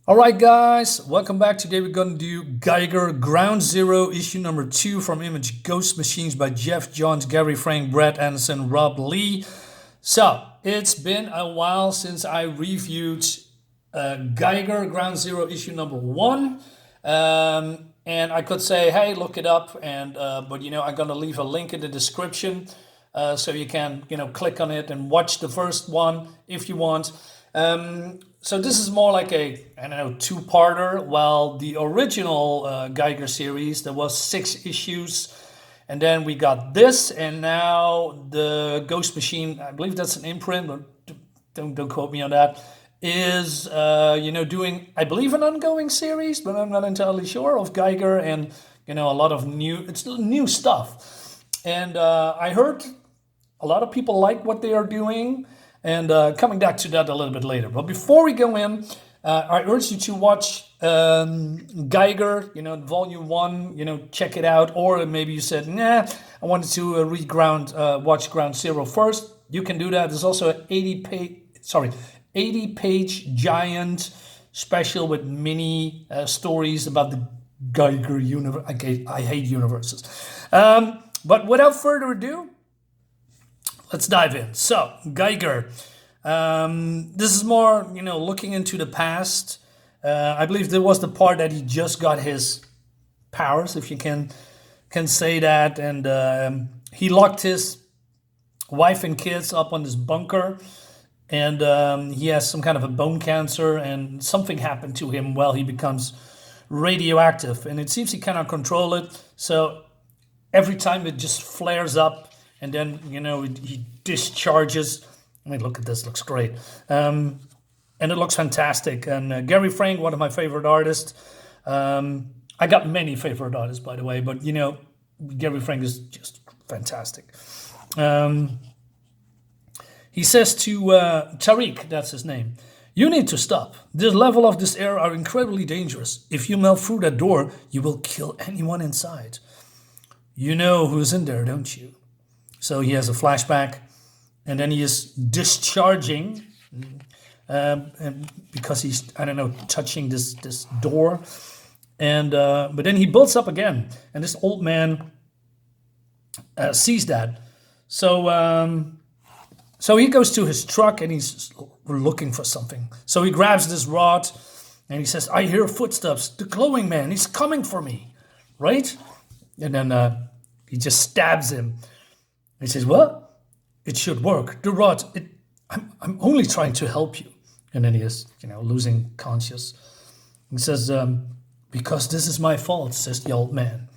All right, guys, welcome back. Today we're going to do Geiger Ground Zero, issue number 2 from Image Ghost Machines by Geoff Johns, Gary Frank, Brad Anderson, Rob Lee. So, it's been a while since I reviewed Geiger Ground Zero, issue number 1. And I could say, hey, look it up. But, I'm going to leave a link in the description so you can, click on it and watch the first one if you want. So this is more like a, two-parter, while the original Geiger series, there was 6 issues, and then we got this, and now the Ghost Machine, I believe that's an imprint, but don't quote me on that, is, doing, I believe, an ongoing series, but I'm not entirely sure, of Geiger, and, a lot of new stuff. And I heard a lot of people like what they are doing, and coming back to that a little bit later. But before we go in, I urge you to watch Geiger, volume 1, check it out. Or maybe you said, nah, I wanted to watch Ground Zero first. You can do that. There's also an 80-page giant special with mini stories about the Geiger universe. I hate universes. But without further ado, let's dive in. So, Geiger. This is more, looking into the past. I believe there was the part that he just got his powers, if you can say that. And he locked his wife and kids up on this bunker. And he has some kind of a bone cancer. And something happened to him while he becomes radioactive. And it seems he cannot control it. So, every time it just flares up. And then, he discharges. I mean, look at this, looks great. And it looks fantastic. And Gary Frank, one of my favorite artists. I got many favorite artists, by the way. But, Gary Frank is just fantastic. He says to Tariq, that's his name, "You need to stop. This level of this air are incredibly dangerous. If you melt through that door, you will kill anyone inside. You know who's in there, don't you?" So he has a flashback, and then he is discharging, and because he's, touching this door, and but then he builds up again, and this old man sees that. So he goes to his truck, and he's looking for something. So he grabs this rod, and he says, "I hear footsteps. The glowing man, he's coming for me," right? And then he just stabs him. He says, "Well, it should work. The rod, I'm only trying to help you." And then he is, losing conscious. He says, "Because this is my fault," says the old man.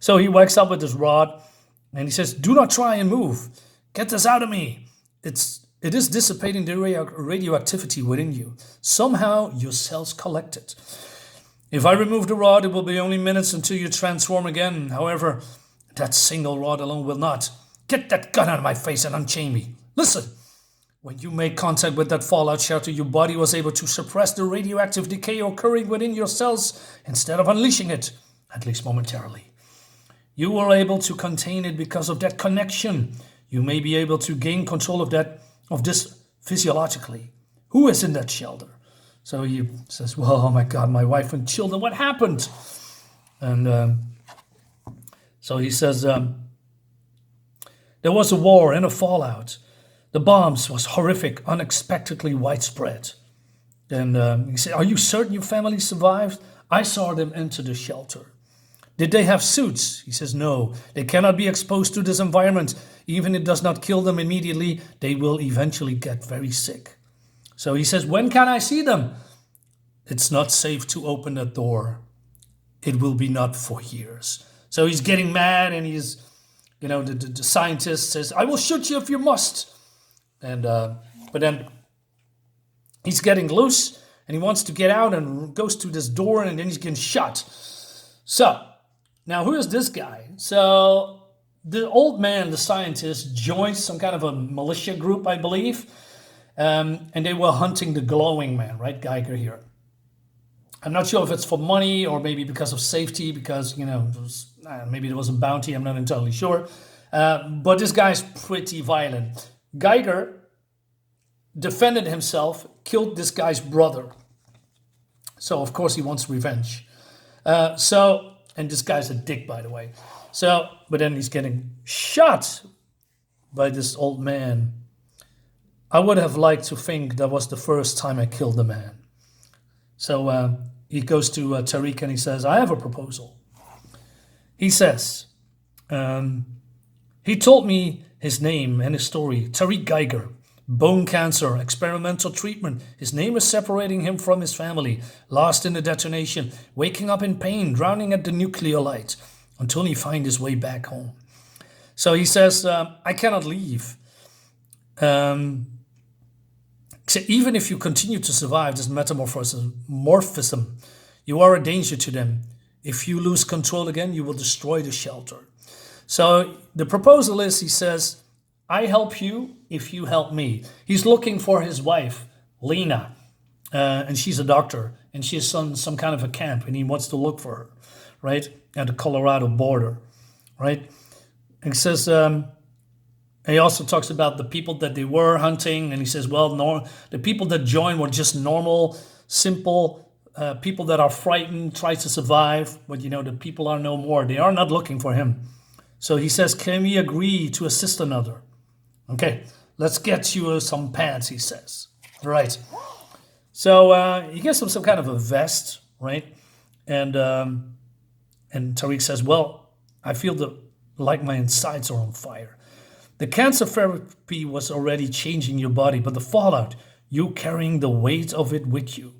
So he wakes up with his rod, and he says, "Do not try and move. Get this out of me. It is dissipating the radioactivity within you. Somehow your cells collect it. If I remove the rod, it will be only minutes until you transform again. However, that single rod alone will not. Get that gun out of my face and unchain me. Listen, when you made contact with that fallout shelter, your body was able to suppress the radioactive decay occurring within your cells instead of unleashing it, at least momentarily. You were able to contain it because of that connection. You may be able to gain control of this physiologically. Who is in that shelter?" So he says, "Well, oh my God, my wife and children, what happened?" And so he says, "There was a war and a fallout. The bombs was horrific, unexpectedly widespread." And he said, "Are you certain your family survived? I saw them enter the shelter." "Did they have suits?" He says, "No, they cannot be exposed to this environment. Even if it does not kill them immediately, they will eventually get very sick." So he says, "When can I see them?" "It's not safe to open that door. It will be not for years." So he's getting mad, and he's, the scientist says, "I will shoot you if you must." And but then he's getting loose, and he wants to get out and goes to this door, and then he's getting shot. So now who is this guy? So the old man, the scientist, joins some kind of a militia group, I believe, and they were hunting the glowing man, right? Geiger here. I'm not sure if it's for money or maybe because of safety, because, maybe there was a bounty, I'm not entirely sure. But this guy's pretty violent. Geiger defended himself, killed this guy's brother. So of course he wants revenge. And this guy's a dick, by the way. But then he's getting shot by this old man. I would have liked to think that was the first time I killed a man. So he goes to Tariq and he says, I have a proposal. He says, he told me his name and his story. Tariq Geiger, bone cancer, experimental treatment. His name is separating him from his family. Lost in the detonation, waking up in pain, drowning at the nuclear light until he finds his way back home. So he says, I cannot leave. So even if you continue to survive this metamorphism, you are a danger to them. If you lose control again, you will destroy the shelter. So the proposal is, he says, I help you if you help me. He's looking for his wife, Lena, and she's a doctor, and she's some kind of a camp, and he wants to look for her, right, at the Colorado border, right? And he says, he also talks about the people that they were hunting, and he says, well, the people that joined were just normal, simple people that are frightened, try to survive, but the people are no more. They are not looking for him. So he says, can we agree to assist another? Okay, let's get you some pants, he says. Right. So he gives him some kind of a vest, right? And Tariq says, well, I feel like my insides are on fire. The cancer therapy was already changing your body, but the fallout, you carrying the weight of it with you.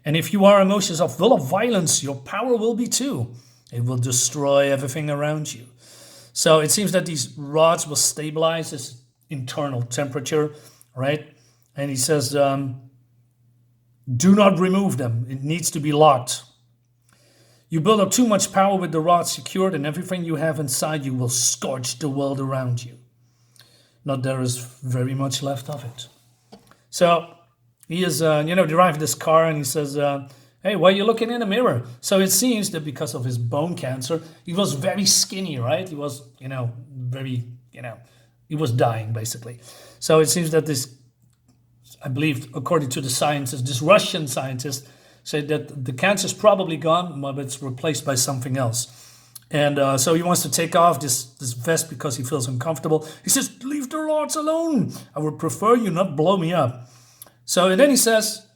And if you are emotions of full of violence, your power will be too. It will destroy everything around you. So it seems that these rods will stabilize his internal temperature, right? And he says, do not remove them. It needs to be locked. You build up too much power with the rods secured, and everything you have inside you will scorch the world around you. Not there is very much left of it. So he is, driving this car, and he says, hey, why are you looking in the mirror? So it seems that because of his bone cancer, he was very skinny, right? He was, he was dying, basically. So it seems that this, I believe, according to the scientists, this Russian scientist said that the cancer is probably gone, but it's replaced by something else. And so he wants to take off this vest because he feels uncomfortable. He says, leave the rods alone. I would prefer you not blow me up. So and then he says,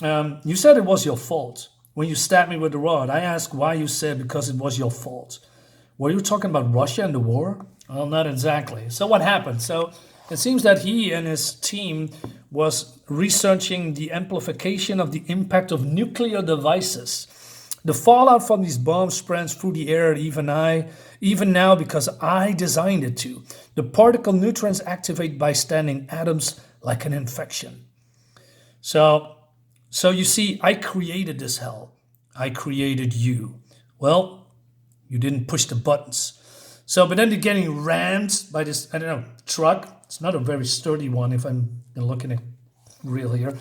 you said it was your fault when you stabbed me with the rod. I asked why you said because it was your fault. Were you talking about Russia and the war? Well, not exactly. So what happened? So it seems that he and his team was researching the amplification of the impact of nuclear devices. The fallout from these bombs spreads through the air, even now because I designed it to. The particle neutrons activate by standing atoms like an infection. So you see, I created this hell. I created you. Well, you didn't push the buttons. So, but then they're getting rammed by this, truck. It's not a very sturdy one if I'm looking at real here.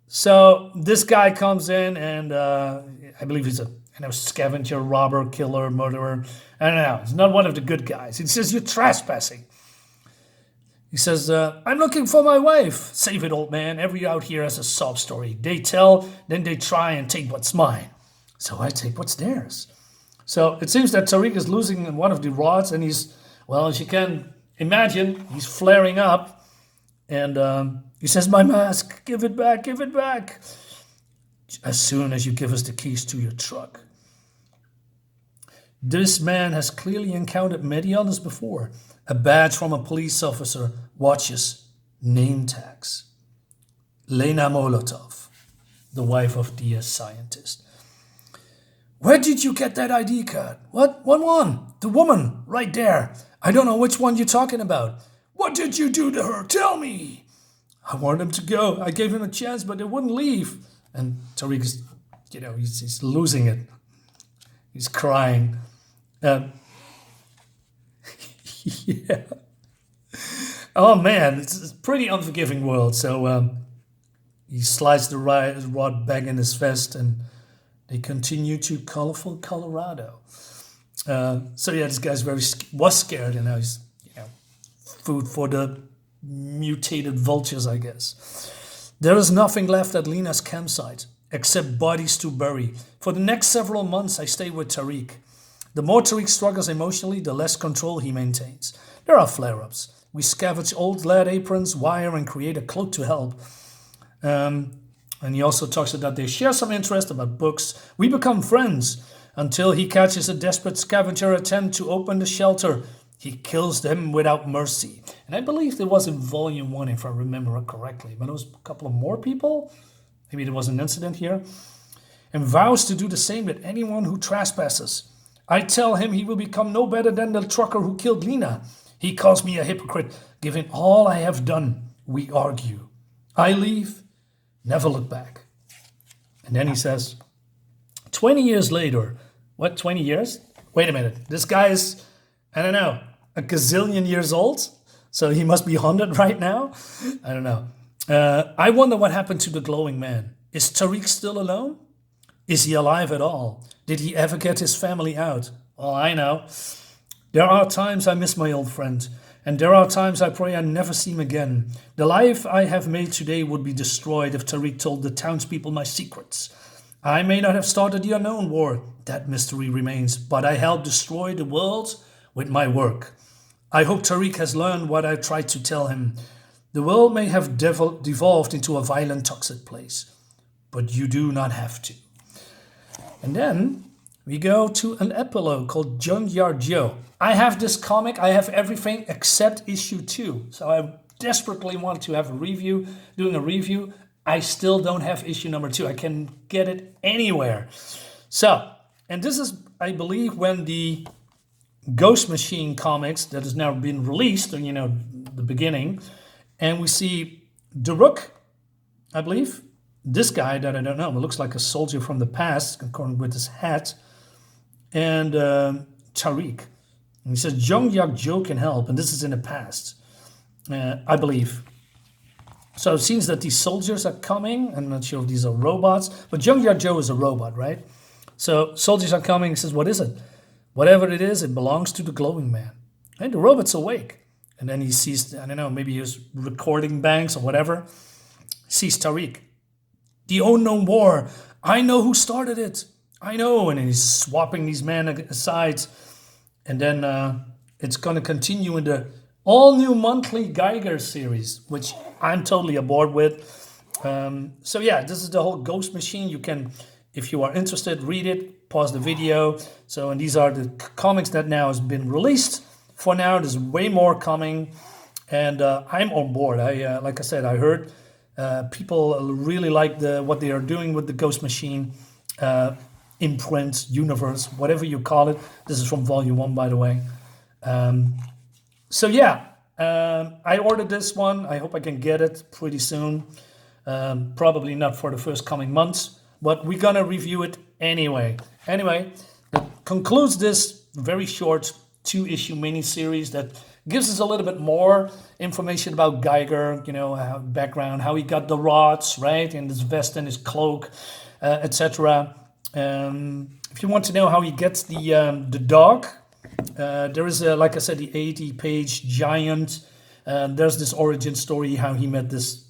So this guy comes in and I believe he's a scavenger, robber, killer, murderer. I don't know. He's not one of the good guys. He says, you're trespassing. He says, I'm looking for my wife. Save it, old man. Every out here has a sob story. They tell, then they try and take what's mine. So I take what's theirs. So it seems that Tariq is losing one of the rods, and he's, well, as you can imagine, he's flaring up. And he says, my mask, give it back, give it back. As soon as you give us the keys to your truck. This man has clearly encountered many others before. A badge from a police officer, watches, name tags. Lena Molotov, the wife of the scientist. Where did you get that ID card? What? One. The woman, right there. I don't know which one you're talking about. What did you do to her? Tell me. I wanted him to go. I gave him a chance, but they wouldn't leave. And Tariq is, he's losing it. He's crying. Yeah. Oh man, it's a pretty unforgiving world. So he slides the rod back in his vest, and they continue to colorful Colorado. So yeah, this guy's was scared, and now he's food for the mutated vultures, I guess. There is nothing left at Lena's campsite, except bodies to bury. For the next several months, I stay with Tariq. The more Tariq struggles emotionally, the less control he maintains. There are flare-ups. We scavenge old lead aprons, wire, and create a cloak to help. And he also talks about they share some interest about books. We become friends until he catches a desperate scavenger attempt to open the shelter. He kills them without mercy. And I believe it was in volume 1, if I remember it correctly. But it was a couple of more people. Maybe there was an incident here. And vows to do the same with anyone who trespasses. I tell him he will become no better than the trucker who killed Lena. He calls me a hypocrite. Given all I have done, we argue. I leave, never look back. And then he says, 20 years later. What, 20 years? Wait a minute. This guy is, I don't know, a gazillion years old? So he must be 100 right now? I don't know. I wonder what happened to the glowing man. Is Tariq still alone? Is he alive at all? Did he ever get his family out? Well, I know. There are times I miss my old friend. And there are times I pray I never see him again. The life I have made today would be destroyed if Tariq told the townspeople my secrets. I may not have started the unknown war. That mystery remains. But I helped destroy the world with my work. I hope Tariq has learned what I tried to tell him. The world may have devolved into a violent, toxic place. But you do not have to. And then we go to an epilogue called Junkyard Joe. I have this comic. I have everything except issue 2. So I desperately want to have a review. Doing a review. I still don't have issue number 2. I can get it anywhere. So, and this is, I believe, when the Ghost Machine comics that has now been released, you know, the beginning. And we see Tariq, I believe. This guy that I don't know, but looks like a soldier from the past, according with his hat. And Tariq. And he says, Junkyard Joe can help. And this is in the past, I believe. So it seems that these soldiers are coming. I'm not sure if these are robots. But Junkyard Joe is a robot, right? So soldiers are coming. He says, what is it? Whatever it is, it belongs to the glowing man. And the robot's awake. And then he sees, I don't know, maybe he was recording banks or whatever. He sees Tariq. The unknown war. I know who started it. I know. And he's swapping these men aside. And then it's going to continue in the all-new monthly Geiger series, which I'm totally aboard with. So yeah, this is the whole Ghost Machine. You can, if you are interested, read it, pause the video. So, and these are the comics that now has been released. For now, there's way more coming. And I'm on board. Like I said, I heard people really like what they are doing with the Ghost Machine imprint, universe, whatever you call it. This is from volume 1, by the way. So yeah, I ordered this one. I hope I can get it pretty soon. Probably not for the first coming months, but we're gonna review it anyway. Anyway, that concludes this very short 2-issue mini-series that gives us a little bit more information about Geiger, you know, background, how he got the rods, right, and his vest and his cloak, etc. If you want to know how he gets the dog, there is, like I said, the 80-page giant. There's this origin story, how he met this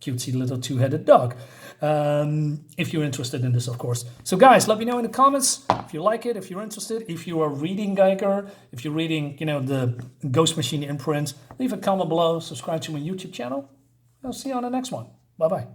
cutesy little 2-headed dog. If you're interested in this, of course. So guys, let me know in the comments if you like it, if you're interested, if you are reading Geiger, if you're reading, you know, the Ghost Machine imprint. Leave a comment below, subscribe to my YouTube channel. I'll see you on the next one. Bye-bye.